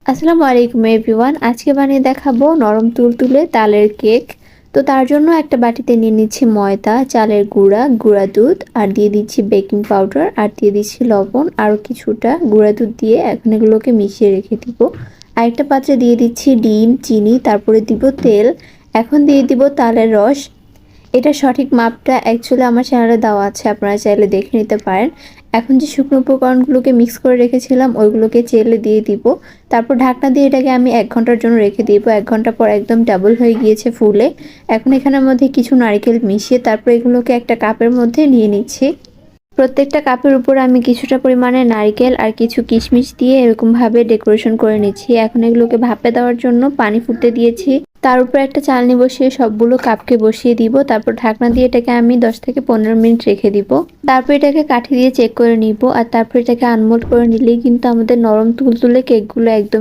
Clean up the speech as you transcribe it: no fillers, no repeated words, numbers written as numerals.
আসসালামু আলাইকুম এভরিওয়ান। আজকে বানিয়ে দেখাবো নরম তুলতুলে তালের কেক। তো তার জন্য একটা বাটিতে নিয়ে নিচ্ছি ময়দা, চালের গুঁড়া, গুঁড়া দুধ আর দিয়ে দিচ্ছি বেকিং পাউডার আর দিয়ে দিচ্ছি লবণ আরও কিছুটা গুঁড়া দুধ দিয়ে এখন এগুলোকে মিশিয়ে রেখে দিব। আরেকটা পাত্রে দিয়ে দিচ্ছি ডিম, চিনি, তারপরে দিব তেল। এখন দিয়ে দিব তালের রস। এটা সঠিক মাপটা অ্যাকচুয়ালি আমার চ্যানেলে দেওয়া আছে, আপনারা চাইলে দেখে নিতে পারেন। এখন যে শুকনো উপকরণগুলোকে মিক্স করে রেখেছিলাম ওইগুলোকে চেলে দিয়ে দিব। তারপর ঢাকনা দিয়ে এটাকে আমি 1 ঘন্টার জন্য রেখে দিব। 1 ঘন্টা পর একদম ডাবল হয়ে গিয়েছে ফুলে। এখন এখানের মধ্যে কিছু নারকেল মিশিয়ে তারপর এগুলোকে একটা কাপের মধ্যে নিয়ে নিচ্ছি। প্রত্যেকটা কাপের উপর আমি কিছুটা পরিমাণে নারকেল আর কিছু কিশমিশ দিয়ে এরকমভাবে ডেকোরেশন করে নিচ্ছি। এখন এগুলোকে ভাপে দেওয়ার জন্য পানি ফুটতে দিয়েছি। তার উপর একটা চালনি বসিয়ে সবগুলো কাপকে বসিয়ে দিব। তারপর ঢাকনা দিয়ে এটাকে আমি 10 থেকে 15 মিনিট রেখে দিব। তারপর এটাকে কাঠি দিয়ে চেক করে নিব আর তারপর এটাকে আনমোল্ড করে নিলেই কিন্তু আমাদের নরম তুলতুলে কেকগুলো একদম